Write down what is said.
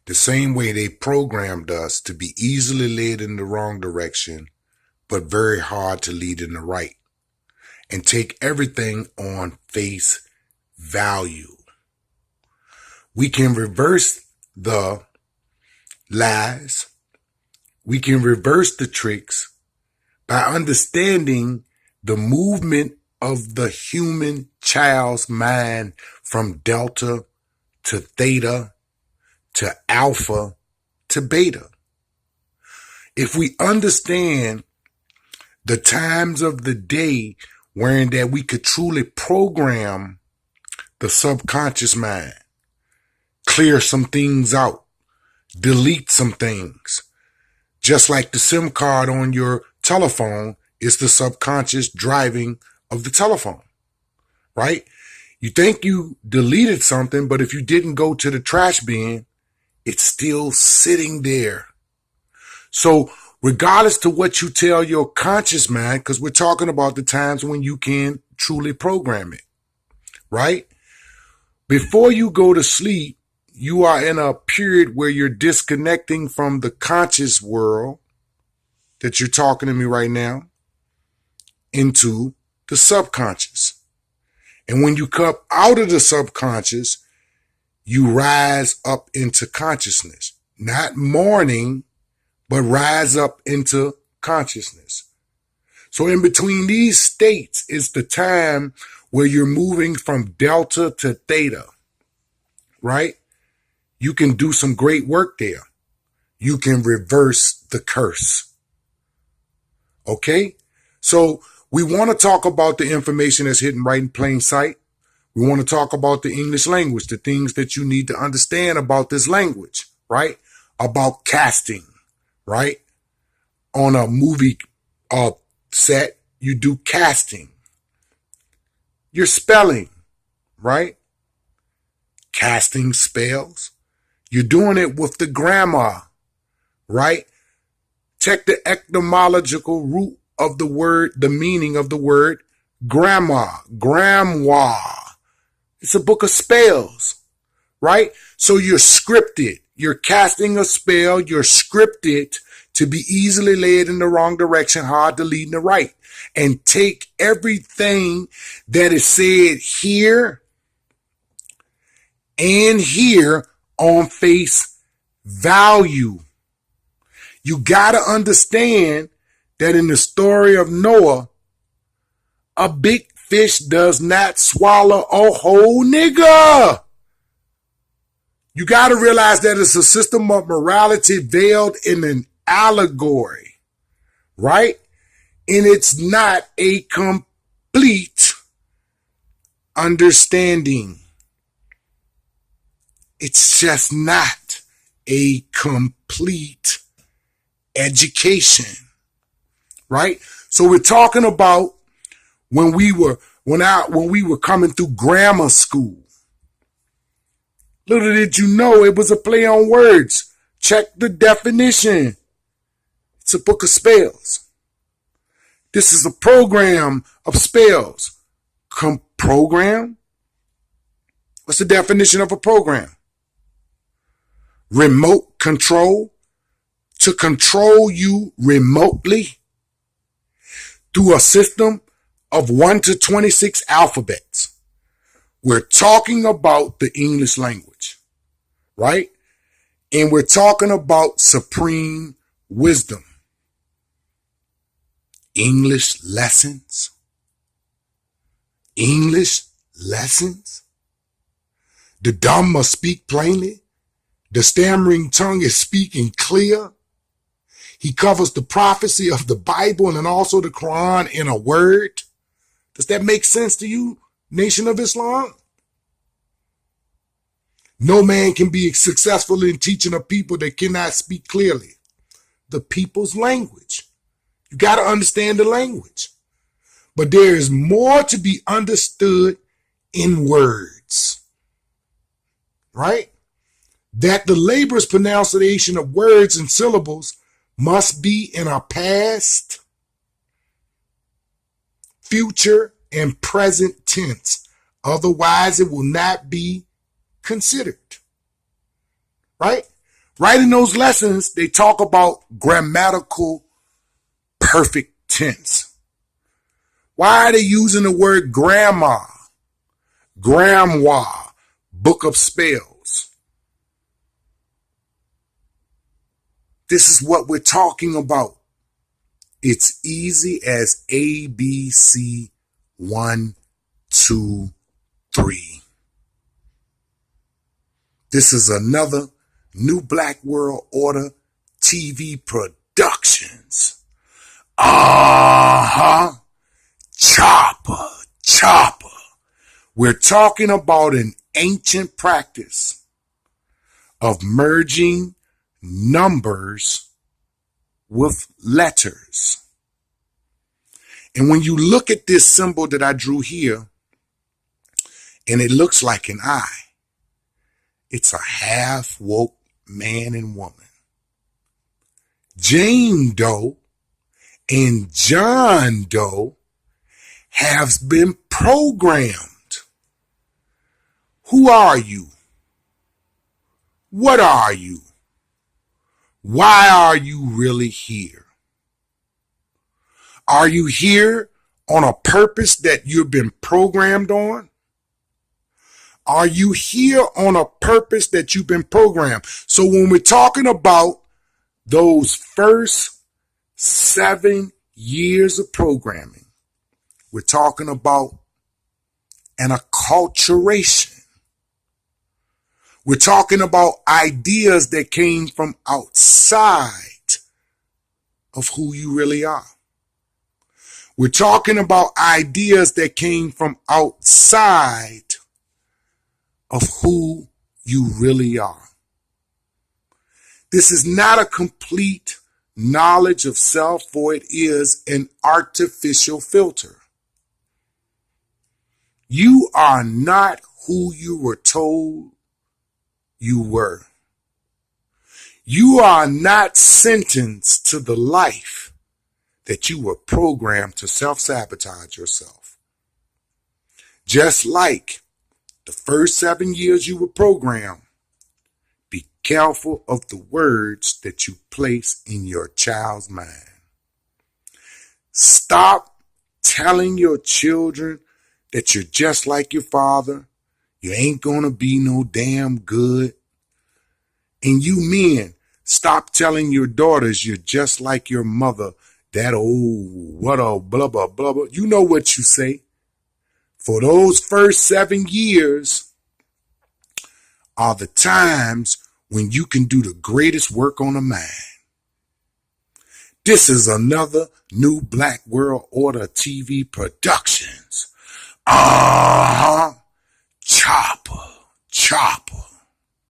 The same way they programmed us to be easily led in the wrong direction, but very hard to lead in the right, and take everything on face value. We can reverse the lies. We can reverse the tricks by understanding the movement of the human child's mind from delta to theta to alpha to beta. If we understand the times of the day wherein that we could truly program the subconscious mind, clear some things out, delete some things, just like the SIM card on your telephone is the subconscious driving of the telephone, right? You think you deleted something, but if you didn't go to the trash bin, it's still sitting there. So regardless to what you tell your conscious mind, because we're talking about the times when you can truly program it, right? Before you go to sleep, you are in a period where you're disconnecting from the conscious world that you're talking to me right now into the subconscious. And when you come out of the subconscious, you rise up into consciousness, not morning, but rise up into consciousness. So in between these states is the time where you're moving from delta to theta, right? You can do some great work there. You can reverse the curse. Okay? So we want to talk about the information that's hidden right in plain sight. We want to talk about the English language, the things that you need to understand about this language, right? About casting, right? On a movie set, you do casting. Your spelling, right? Casting spells. You're doing it with the grammar, right? Check the etymological root of the word, the meaning of the word grammar, grimoire. It's a book of spells, right? So you're scripted. You're casting a spell. You're scripted to be easily led in the wrong direction, hard to lead in the right. And take everything that is said here and here on face value. You got to understand that in the story of Noah, a big fish does not swallow a whole nigga. You got to realize that it's a system of morality veiled in an allegory, right? And it's not a complete understanding. It's just not a complete education, right? So we're talking about when we were coming through grammar school. Little did you know it was a play on words. Check the definition. It's a book of spells. This is a program of spells. Program? What's the definition of a program? Remote control. To control you remotely through a system of 1 to 26 alphabets. We're talking about the English language, right? And we're talking about supreme wisdom. English lessons. English lessons. The dumb must speak plainly. The stammering tongue is speaking clear. He covers the prophecy of the Bible and also the Quran in a word. Does that make sense to you, Nation of Islam? No man can be successful in teaching a people that cannot speak clearly. The people's language. You got to understand the language. But there is more to be understood in words. Right? That the laborious pronunciation of words and syllables must be in a past, future, and present tense. Otherwise, it will not be considered. Right? Right in those lessons, they talk about grammatical perfect tense. Why are they using the word grandma, grandma, book of spells? This is what we're talking about. It's easy as A, B, C, 1, 2, 3. This is another New Black World Order TV Productions. Chopper. We're talking about an ancient practice of merging numbers with letters. And when you look at this symbol that I drew here, and it looks like an eye, it's a half-woke man and woman. Jane Doe and John Doe have been programmed. Who are you? What are you? Why are you really here? Are you here on a purpose that you've been programmed on? Are you here on a purpose that you've been programmed? So when we're talking about those first 7 years of programming, we're talking about an acculturation. We're talking about ideas that came from outside of who you really are. We're talking about ideas that came from outside of who you really are. This is not a complete knowledge of self, for it is an artificial filter. You are not who you were told you were. You are not sentenced to the life that you were programmed to self-sabotage yourself. Just like the first 7 years you were programmed, be careful of the words that you place in your child's mind. Stop telling your children that you're just like your father. You ain't gonna be no damn good. And you men, stop telling your daughters you're just like your mother. That what a blah, blah, blah, blah. You know what you say. For those first 7 years are the times when you can do the greatest work on the mind. This is another New Black World Order TV Productions.